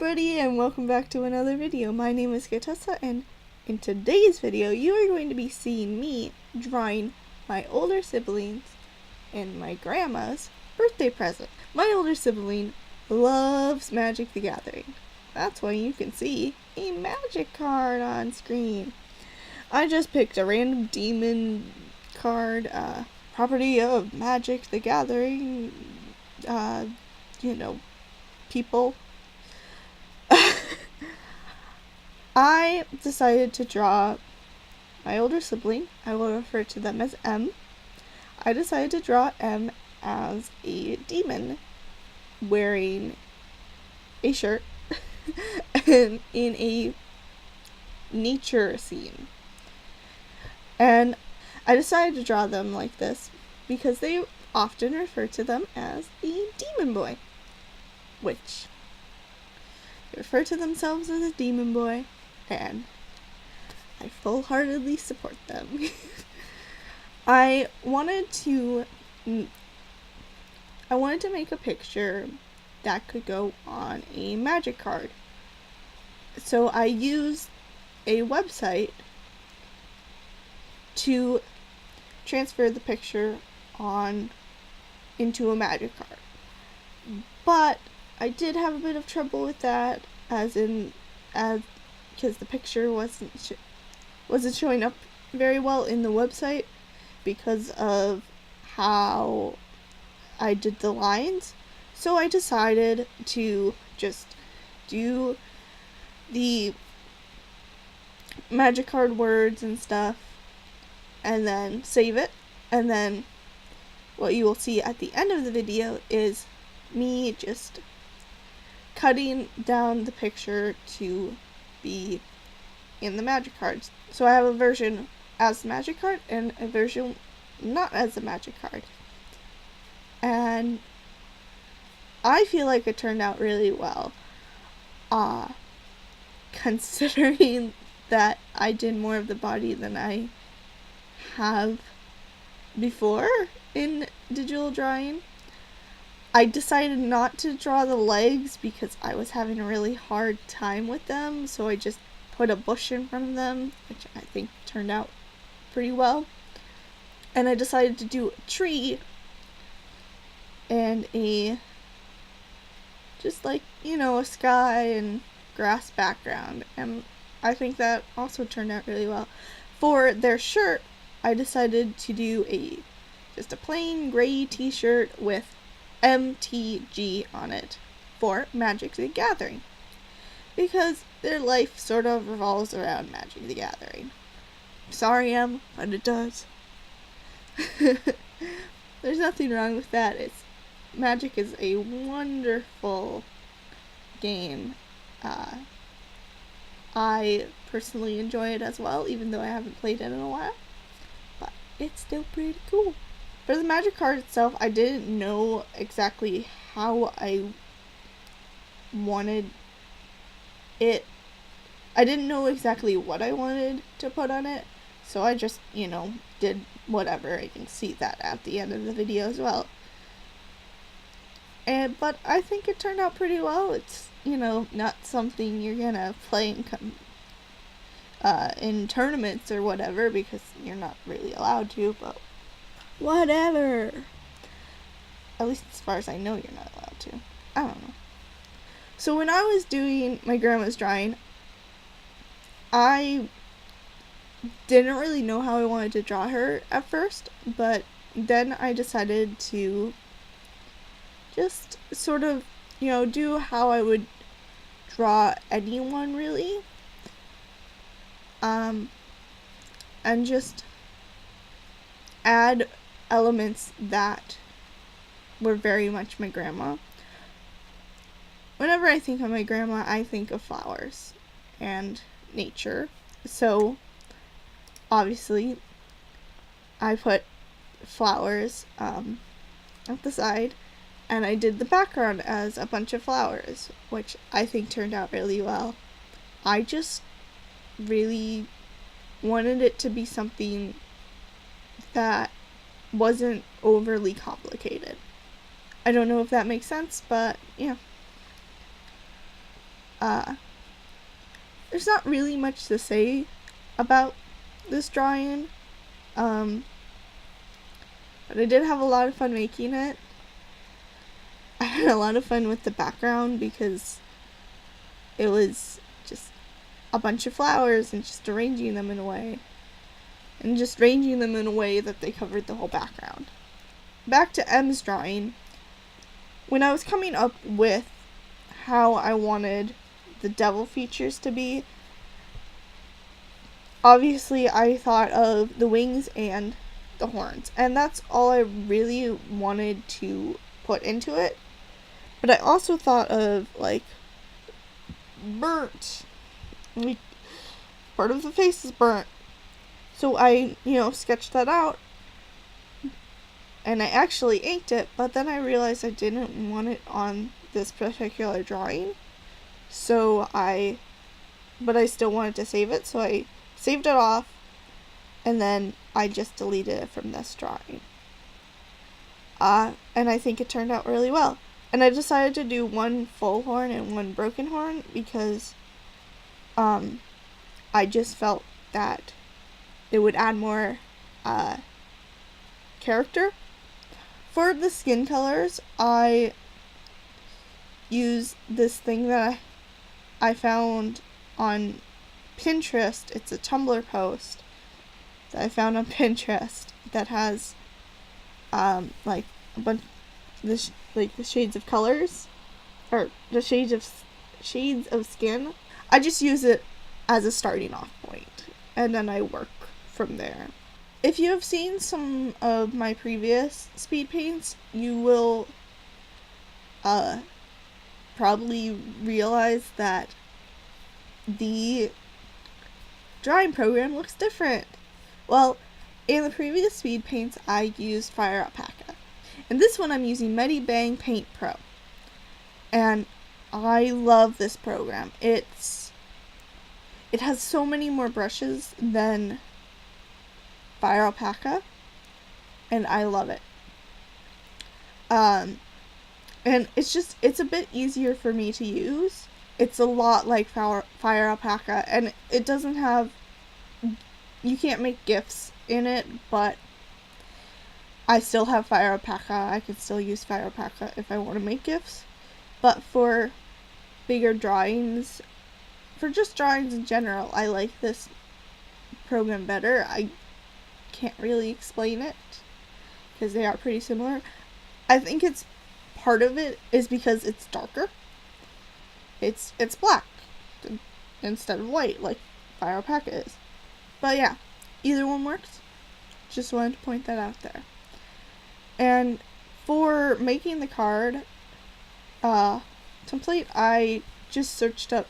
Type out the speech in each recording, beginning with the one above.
everybody, and welcome back to another video. My name is Gatessa, and in today's video you are going to be seeing me drawing my older siblings and my grandma's birthday present. My older sibling loves Magic the Gathering. That's why you can see a magic card on screen. I just picked a random demon card, property of Magic the Gathering, people. I decided to draw my older sibling. I will refer to them as M. I decided to draw M as a demon wearing a shirt and in a nature scene. And I decided to draw them like this because they often refer to them as the demon boy, which they refer to themselves as a demon boy, and I full-heartedly support them. I wanted to make a picture that could go on a magic card. So I used a website to transfer the picture into a magic card. But I did have a bit of trouble with that, because the picture wasn't showing up very well in the website because of how I did the lines. So I decided to just do the magic card words and stuff and then save it, and then what you will see at the end of the video is me just cutting down the picture to be in the magic cards. So I have a version as the magic card and a version not as the magic card. And I feel like it turned out really well. Considering that I did more of the body than I have before in digital drawing. I decided not to draw the legs because I was having a really hard time with them, so I just put a bush in front of them, which I think turned out pretty well. And I decided to do a tree and a sky and grass background, and I think that also turned out really well. For their shirt, I decided to do just a plain gray t-shirt with MTG on it for Magic the Gathering, because their life sort of revolves around Magic the Gathering. Sorry, Em, but it does. There's nothing wrong with that. Magic is a wonderful game. I personally enjoy it as well, even though I haven't played it in a while, but it's still pretty cool. For the magic card itself, I didn't know exactly how I wanted it. I didn't know exactly what I wanted to put on it, so I just, did whatever. You can see that at the end of the video as well. But I think it turned out pretty well. It's, not something you're gonna play in tournaments or whatever, because you're not really allowed to, but whatever. At least as far as I know, you're not allowed to. I don't know. So when I was doing my grandma's drawing, I didn't really know how I wanted to draw her at first, but then I decided to just sort of, do how I would draw anyone, really. And just add elements that were very much my grandma. Whenever I think of my grandma, I think of flowers and nature. So, obviously, I put flowers at the side, and I did the background as a bunch of flowers, which I think turned out really well. I just really wanted it to be something that wasn't overly complicated. I don't know if that makes sense, but yeah. there's not really much to say about this drawing. But I did have a lot of fun making it. I had a lot of fun with the background because it was just a bunch of flowers and just arranging them in a way. And just arranging them in a way that they covered the whole background. Back to M's drawing. When I was coming up with how I wanted the devil features to be, obviously I thought of the wings and the horns. And that's all I really wanted to put into it. But I also thought of, like, burnt. Like, part of the face is burnt. So I, sketched that out. And I actually inked it, but then I realized I didn't want it on this particular drawing. But I still wanted to save it, so I saved it off, and then I just deleted it from this drawing. And I think it turned out really well. And I decided to do one full horn and one broken horn because I just felt that it would add more character. For the skin colors, I used this thing that I found on Pinterest. It's a Tumblr post that I found on Pinterest that has like a bunch the shades of colors, or the shades of skin. I just use it as a starting off point, and then I work from there. If you have seen some of my previous speed paints, you will probably realize that the drawing program looks different. Well, in the previous speed paints, I used Fire Alpaca. And this one I'm using Medibang Paint Pro. And I love this program. It has so many more brushes than Fire Alpaca, and I love it. And it's a bit easier for me to use. It's a lot like Fire Alpaca, and it doesn't have, you can't make GIFs in it, but I still have Fire Alpaca. I can still use Fire Alpaca if I want to make GIFs. But for bigger drawings, for just drawings in general, I like this program better. I can't really explain it because they are pretty similar. I think it's part of it is because it's darker. It's black instead of white like Fire Alpaca is. But yeah, either one works. Just wanted to point that out there. And for making the card template, I just searched up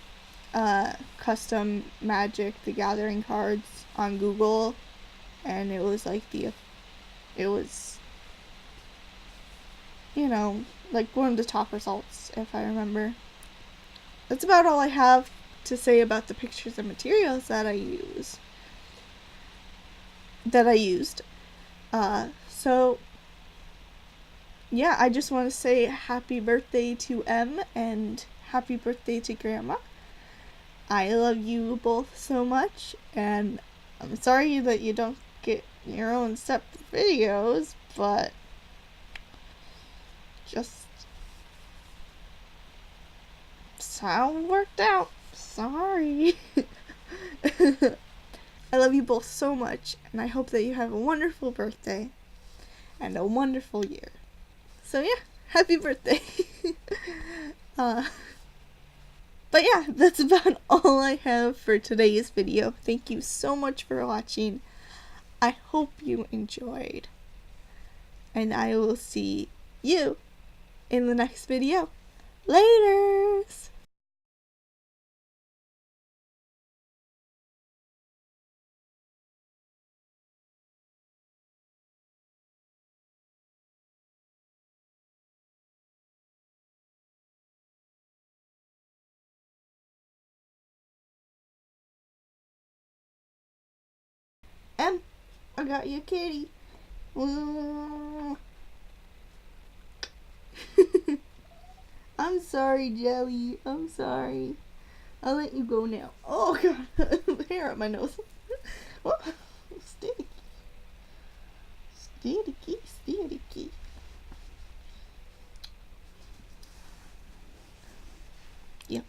custom Magic the Gathering cards on Google, and it was like like one of the top results, if I remember. That's about all I have to say about the pictures and materials that I used. So yeah, I just want to say happy birthday to M and happy birthday to Grandma. I love you both so much, and I'm sorry that you don't get your own separate videos, but just how it worked out. Sorry. I love you both so much, and I hope that you have a wonderful birthday and a wonderful year. So yeah, happy birthday. But yeah, that's about all I have for today's video. Thank you so much for watching. I hope you enjoyed. And I will see you in the next video. Laters! Em, I got you a kitty. I'm sorry, Jelly. I'm sorry. I'll let you go now. Oh god, hair up my nose. Oh, sticky. Sticky, sticky. Yep.